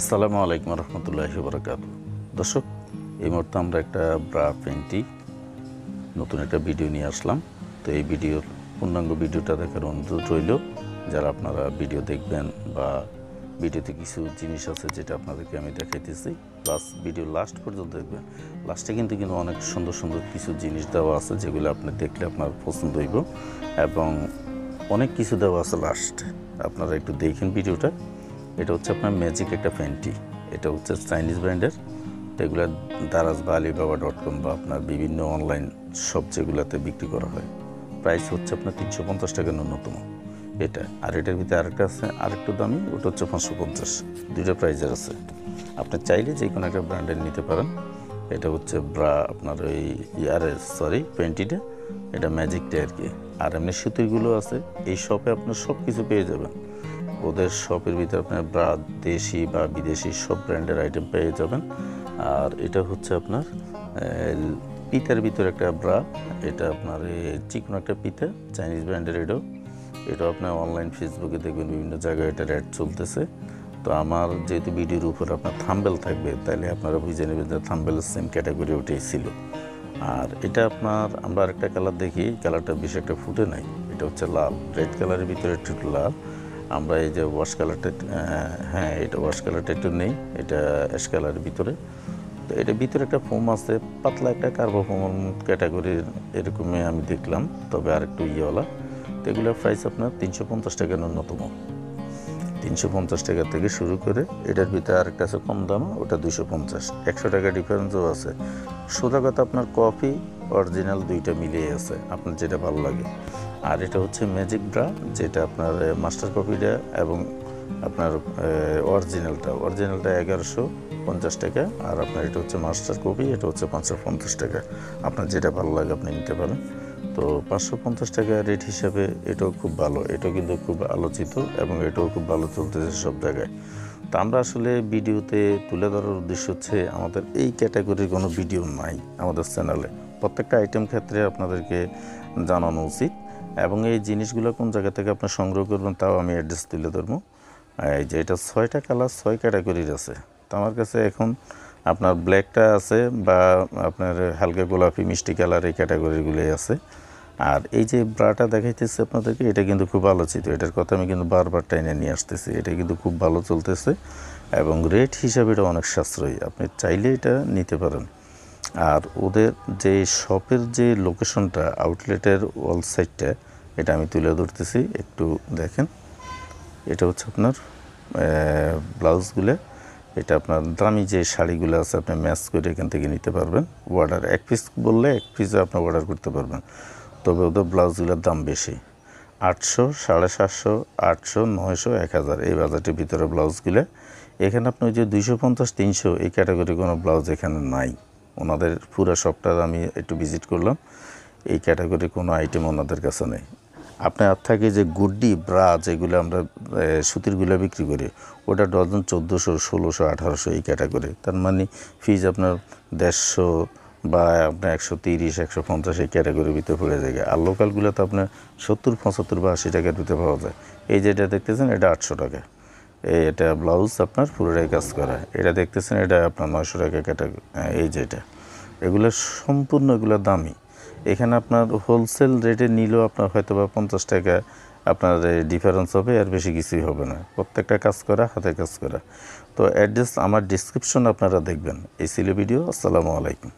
আসসালামু আলাইকুম রহমতুল্লাহি বারাকাতু। দর্শক, এই মুহূর্তে আমরা একটা ব্রা প্যান্টি নতুন একটা ভিডিও নিয়ে আসলাম। তো এই ভিডিওর পূর্ণাঙ্গ ভিডিওটা দেখার অনুরোধ রইল। যারা আপনারা ভিডিও দেখবেন বা ভিডিওতে কিছু জিনিস আছে যেটা আপনাদেরকে আমি দেখাইতেছি, প্লাস ভিডিও লাস্ট পর্যন্ত দেখবেন। লাস্টে কিন্তু অনেক সুন্দর সুন্দর কিছু জিনিস দেওয়া আছে যেগুলো আপনি দেখলে আপনার পছন্দ হইব, এবং অনেক কিছু দেওয়া আছে লাস্টে। আপনারা একটু দেখেন ভিডিওটা। এটা হচ্ছে আপনার ম্যাজিক একটা প্যান্টি। এটা হচ্ছে চাইনিজ ব্র্যান্ডের। এগুলো দারাজ বা alibaba.com বা আপনার বিভিন্ন অনলাইন শপ যেগুলোতে বিক্রি করা হয়। প্রাইস হচ্ছে আপনার 350 টাকা ন্যূনতম এটা। আর এটার ভিতরে আরেকটা আছে, আরেকটু দামি, ওটা হচ্ছে 550। দুইটা প্রাইজের আছে। আপনি চাইলে যে কোনো একটা ব্র্যান্ডের নিতে পারেন। এটা হচ্ছে ব্রা আপনার ওই প্যান্টিটা, এটা ম্যাজিকটা আর কি। আর এমনি সুতিরগুলো আছে। এই শপে আপনার সব কিছু পেয়ে যাবেন। ওদের শপের ভিতরে আপনার ব্রা দেশি বা বিদেশি সব ব্র্যান্ডের আইটেম পেয়ে যাবেন। আর এটা হচ্ছে আপনার পিতার ভিতরে একটা ব্রা। এটা আপনার চিকন একটা পিতা, চাইনিজ ব্র্যান্ডের। এটাও আপনার অনলাইন ফেসবুকে দেখবেন বিভিন্ন জায়গায় এটার অ্যাড চলতেছে। তো আমার যেহেতু ভিডিওর উপর আপনার থাম্বেল থাকবে, তাহলে আপনারা বুঝে নেবেন যে থাম্বেলের সেম ক্যাটাগরি ওটাই ছিল। আর এটা আপনার আমরা আরেকটা কালার দেখি, কালারটা বেশি একটা ফুটে নাই। এটা হচ্ছে লাল, রেড কালারের ভিতরে একটু লাল। আমরা এই যে ওয়াশ কালারটা, হ্যাঁ এটা ওয়াশ কালারটা একটু নেই, এটা অ্যাশ কালারের ভিতরে। তো এটার ভিতরে একটা ফোম আছে, পাতলা একটা কার্বোফোম ক্যাটাগরির এরকমই আমি দেখলাম, তবে আর একটু ইয়েওয়ালা। তো এগুলোর প্রাইস আপনার 350 টাকা ন্যূনতম। 350 টাকা থেকে শুরু করে এটার ভিতরে আরেকটা আছে কম দাম, ওটা 250। 100 টাকা ডিফারেন্সও আছে। সোজা কথা আপনার কপি অরিজিনাল দুইটা মিলিয়ে আছে, আপনার যেটা ভালো লাগে। আর এটা হচ্ছে ম্যাজিক ব্রা, যেটা আপনার মাস্টার কপিটা এবং আপনার অরিজিনালটা 1150 টাকা। আর আপনার এটা হচ্ছে মাস্টার কপি, এটা হচ্ছে 550 টাকা। আপনার যেটা ভালো লাগে আপনি নিতে পারেন। তো 550 টাকা রেট হিসাবে এটাও খুব ভালো। এটাও কিন্তু খুব আলোচিত এবং এটাও খুব ভালো চলতেছে সব জায়গায়। তো আমরা আসলে ভিডিওতে তুলে ধরার উদ্দেশ্য হচ্ছে, আমাদের এই ক্যাটাগরির কোনো ভিডিও নাই আমাদের চ্যানেলে। প্রত্যেকটা আইটেম ক্ষেত্রে আপনাদেরকে জানানো উচিত, এবং এই জিনিসগুলো কোন জায়গা থেকে আপনার সংগ্রহ করবেন তাও আমি অ্যাড্রেস তুলে ধরবো। এই যে এটা 6টা কালার, 6 ক্যাটাগরির আছে। তো আমার কাছে এখন আপনার ব্ল্যাকটা আছে, বা আপনার হালকা গোলাপি মিষ্টি কালার, এই ক্যাটাগরিগুলোই আছে। আর এই যে ব্রাটা দেখাইতেছে আপনাদেরকে, এটা কিন্তু খুব আলোচিত। এটার কথা আমি কিন্তু বারবার টাইনে নিয়ে আসতেছি। এটা কিন্তু খুব ভালো চলতেছে, এবং রেট হিসাবে এটা অনেক সাশ্রয়ী। আপনি চাইলে এটা নিতে পারেন। আর ওদের যে শপের যে লোকেশনটা, আউটলেটের ওয়াল সাইডটা, এটা আমি তুলে ধরতেছি, একটু দেখেন। এটা হচ্ছে আপনার ব্লাউজগুলো। এটা আপনার দামি যে শাড়িগুলো আছে, আপনি ম্যাচ করে এখান থেকে নিতে পারবেন। অর্ডার 1 পিস বললে 1 পিসে আপনি অর্ডার করতে পারবেন। তবে ওদের ব্লাউজগুলোর দাম বেশি, 800, 750, 800, 900, 1000 এই বাজেটের ভিতরে ব্লাউজগুলো। এখানে আপনি ওই যে 250, 300 এই ক্যাটাগরি কোনো ব্লাউজ এখানে নাই। ওনাদের পুরো শপটা আমি একটু ভিজিট করলাম, এই ক্যাটাগরির কোনো আইটেম ওনাদের কাছে নেই। আপনার থাকে যে গুড্ডি ব্রা, যেগুলো আমরা সুতিরগুলো বিক্রি করি, ওটা ডজন 1400, 1600, 1800 এই ক্যাটাগরি। তার মানে ফিজ আপনার 150 বা আপনার 130, 150 এই ক্যাটাগরির ভিতরে পড়ে যায়। আর লোকালগুলো তো আপনার 70, 75 বা 80 টাকার ভিতরে পাওয়া যায়। এই যেটা দেখতেছেন এটা 800 টাকা। এটা ব্লাউজ আপনার পুরোটাই কাজ করা। এটা দেখতেছেন এটা আপনার 900 টাকা ক্যাটাগরি। এই যেটা, এগুলো সম্পূর্ণ এগুলো দামি। এখানে আপনার হোলসেল রেটে নিলেও আপনার হয়তো বা 50 টাকা আপনার ডিফারেন্স হবে, আর বেশি কিছুই হবে না। প্রত্যেকটা কাজ করা, হাতে কাজ করা। তো অ্যাড্রেস আমার ডিসক্রিপশন আপনারা দেখবেন। এই ছিল ভিডিও। আসসালামু আলাইকুম।